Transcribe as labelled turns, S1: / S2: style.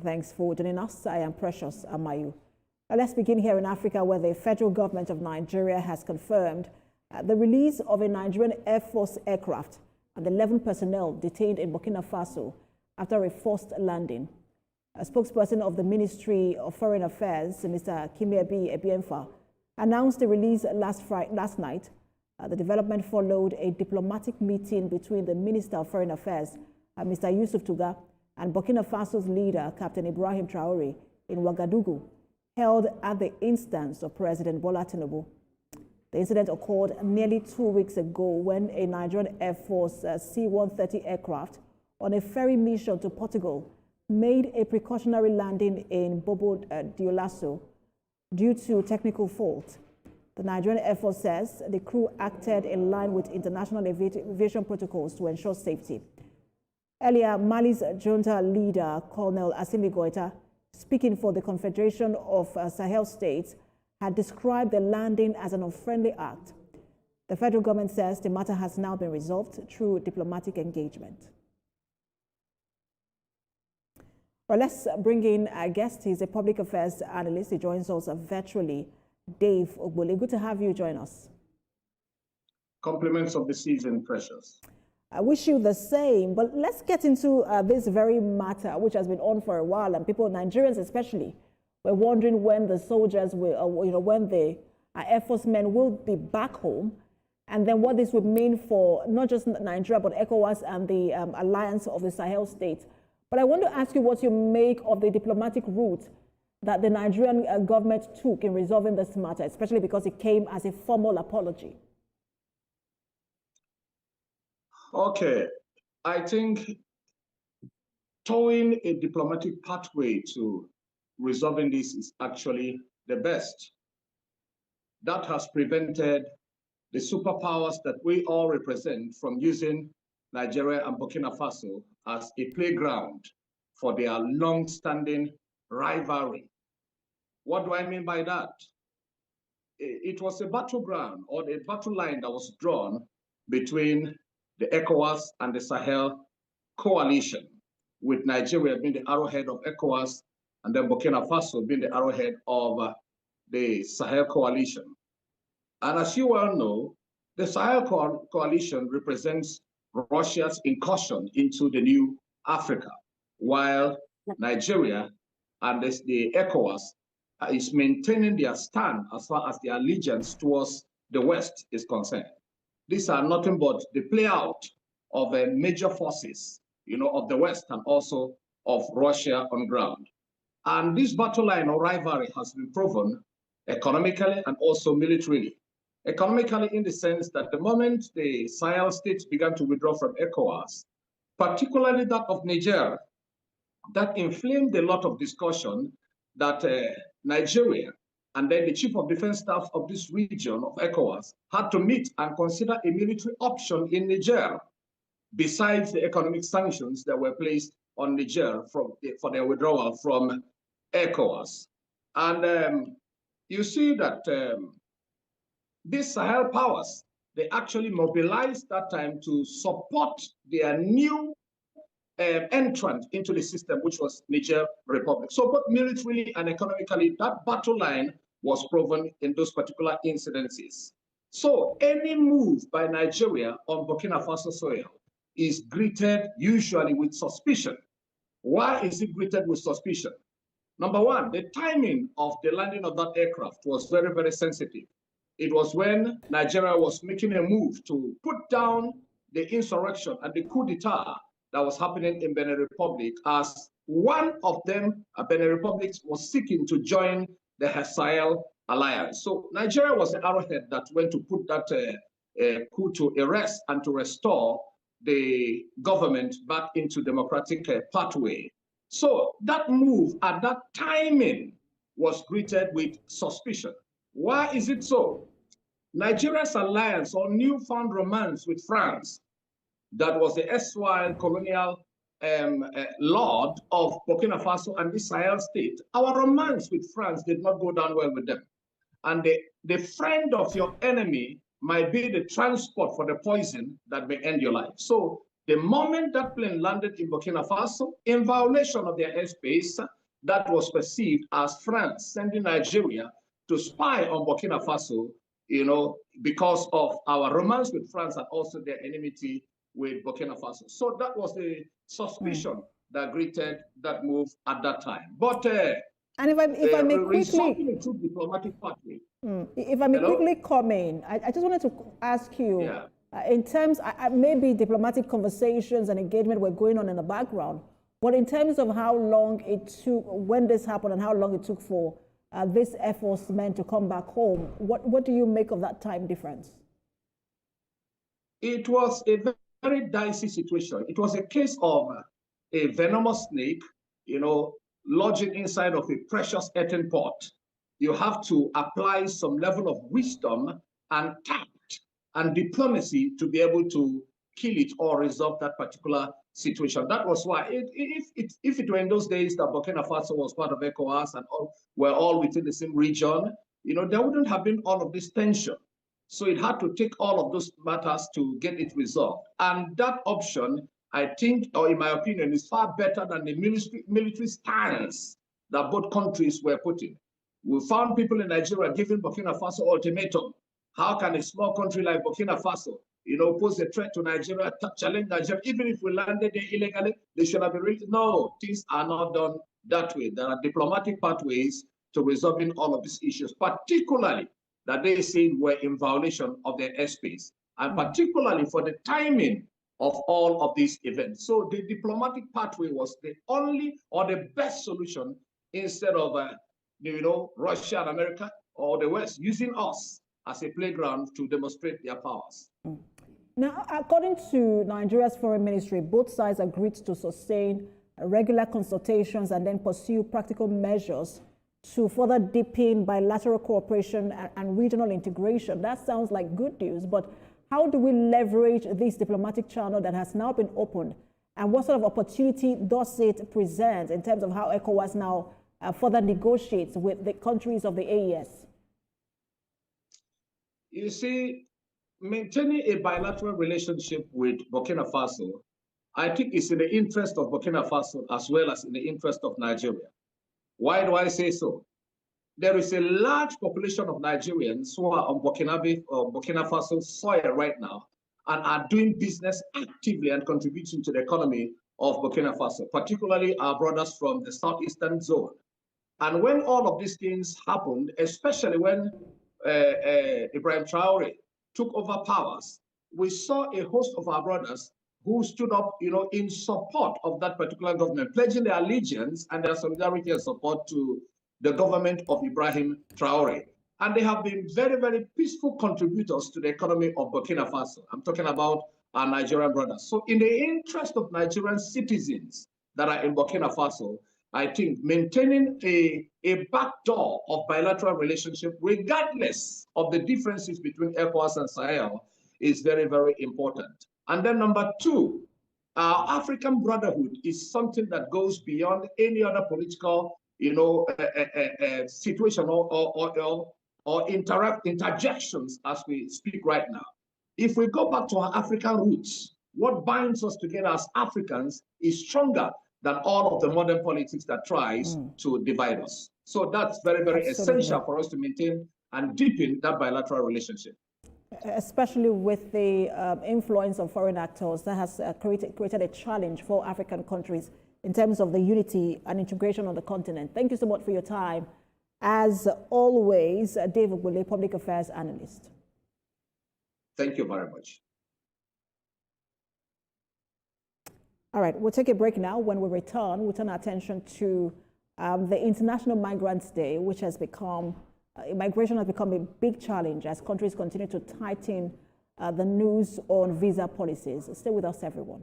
S1: Thanks for joining us. I am Precious Amayu. Let's begin here in Africa, where the federal government of Nigeria has confirmed the release of a Nigerian Air Force aircraft and 11 personnel detained in Burkina Faso after a forced landing. A spokesperson of the Ministry of Foreign Affairs, Mr. Kimiebi Ebienfa, announced the release last night. The development followed a diplomatic meeting between the Minister of Foreign Affairs, Mr. Yusuf Tuga, and Burkina Faso's leader, Captain Ibrahim Traore, in Ouagadougou, held at the instance of President Bola Tinubu. The incident occurred nearly 2 weeks ago when a Nigerian Air Force C-130 aircraft on a ferry mission to Portugal made a precautionary landing in Bobo Dioulasso due to technical fault. The Nigerian Air Force says the crew acted in line with international aviation protocols to ensure safety. Earlier, Mali's junta leader, Colonel Assimi Goïta, speaking for the Confederation of Sahel States, had described the landing as an unfriendly act. The federal government says the matter has now been resolved through diplomatic engagement. Well, let's bring in our guest. He's a public affairs analyst. He joins us virtually. Dave Ogbole, good to have you join us.
S2: Compliments of the season, Precious.
S1: I wish you the same, but let's get into this very matter, which has been on for a while, and people, Nigerians especially, were wondering when the soldiers will, when the Air Force men will be back home, and then what this would mean for not just Nigeria, but ECOWAS and the alliance of the Sahel states. But I want to ask you what you make of the diplomatic route that the Nigerian government took in resolving this matter, especially because it came as a formal apology.
S2: Okay, I think towing a diplomatic pathway to resolving this is actually the best. That has prevented the superpowers that we all represent from using Nigeria and Burkina Faso as a playground for their long-standing rivalry. What do I mean by that? It was a battleground or a battle line that was drawn between the ECOWAS and the Sahel coalition, with Nigeria being the arrowhead of ECOWAS and then Burkina Faso being the arrowhead of the Sahel coalition. And as you well know, the Sahel coalition represents Russia's incursion into the new Africa, while Nigeria and the ECOWAS is maintaining their stand as far as their allegiance towards the West is concerned. These are nothing but the play out of major forces, of the West and also of Russia on ground. And this battle line or rivalry has been proven economically and also militarily. Economically, in the sense that the moment the Sahel states began to withdraw from ECOWAS, particularly that of Niger, that inflamed a lot of discussion that Nigeria and then the chief of defense staff of this region of ECOWAS had to meet and consider a military option in Niger, besides the economic sanctions that were placed on Niger for their withdrawal from ECOWAS. And you see that these Sahel powers, they actually mobilized that time to support their new entrant into the system, which was Niger Republic. So both militarily and economically, that battle line was proven in those particular incidences. So any move by Nigeria on Burkina Faso soil is greeted usually with suspicion. Why is it greeted with suspicion? Number one, the timing of the landing of that aircraft was very, very sensitive. It was when Nigeria was making a move to put down the insurrection and the coup d'etat that was happening in Benin Republic, as one of them, Benin Republic, was seeking to join the Sahel alliance. So Nigeria was the arrowhead that went to put that coup to arrest and to restore the government back into democratic pathway. So that move at that timing was greeted with suspicion. Why is it so? Nigeria's alliance or newfound romance with France, that was the erstwhile colonial lord of Burkina Faso and the Sahel state, our romance with France did not go down well with them. And the friend of your enemy might be the transport for the poison that may end your life. So The moment that plane landed in Burkina Faso, in violation of their airspace, that was perceived as France sending Nigeria to spy on Burkina Faso, because of our romance with France and also their enmity with Burkina Faso. So that was the suspicion that greeted that move at that time. But
S1: and if I may quickly,
S2: diplomatic pathway.
S1: If I may quickly come in, I just wanted to ask you, in terms, maybe diplomatic conversations and engagement were going on in the background, but in terms of how long it took, when this happened and how long it took for this Air Force men to come back home, what do you make of that time difference?
S2: It was a very dicey situation. It was a case of a venomous snake, lodging inside of a precious earthen pot. You have to apply some level of wisdom and tact and diplomacy to be able to kill it or resolve that particular situation. That was why, if it were in those days that Burkina Faso was part of ECOWAS and were all within the same region, there wouldn't have been all of this tension. So it had to take all of those matters to get it resolved. And that option, I think, or in my opinion, is far better than the military stance that both countries were putting. We found people in Nigeria giving Burkina Faso ultimatum. How can a small country like Burkina Faso, pose a threat to Nigeria, challenge Nigeria? Even if we landed there illegally, they should have been released. No, things are not done that way. There are diplomatic pathways to resolving all of these issues, particularly that they say were in violation of their airspace, and particularly for the timing of all of these events. So the diplomatic pathway was the only or the best solution instead of Russia and America or the West using us as a playground to demonstrate their powers.
S1: Now, according to Nigeria's foreign ministry, both sides agreed to sustain regular consultations and then pursue practical measures to further deepen bilateral cooperation and regional integration. That sounds like good news, but how do we leverage this diplomatic channel that has now been opened? And what sort of opportunity does it present in terms of how ECOWAS now further negotiates with the countries of the AES?
S2: You see, maintaining a bilateral relationship with Burkina Faso, I think is in the interest of Burkina Faso as well as in the interest of Nigeria. Why do I say so? There is a large population of Nigerians who are on Burkina Faso soil right now and are doing business actively and contributing to the economy of Burkina Faso, particularly our brothers from the southeastern zone. And when all of these things happened, especially when Ibrahim Traore took over powers, we saw a host of our brothers who stood up, in support of that particular government, pledging their allegiance and their solidarity and support to the government of Ibrahim Traore. And they have been very, very peaceful contributors to the economy of Burkina Faso. I'm talking about our Nigerian brothers. So in the interest of Nigerian citizens that are in Burkina Faso, I think maintaining a backdoor of bilateral relationship, regardless of the differences between ECOWAS and Sahel, is very, very important. And then number two, our African brotherhood is something that goes beyond any other political, situation or interjections as we speak right now. If we go back to our African roots, what binds us together as Africans is stronger than all of the modern politics that tries to divide us. So that's very, very essential for us to maintain and deepen that bilateral relationship.
S1: Especially with the influence of foreign actors that has created a challenge for African countries in terms of the unity and integration on the continent. Thank you so much for your time. As always, David Wule, Public Affairs Analyst.
S2: Thank you very much.
S1: All right, we'll take a break now. When we return, we'll turn our attention to the International Migrants Day, which has become, migration has become a big challenge as countries continue to tighten the noose on visa policies. Stay with us, everyone.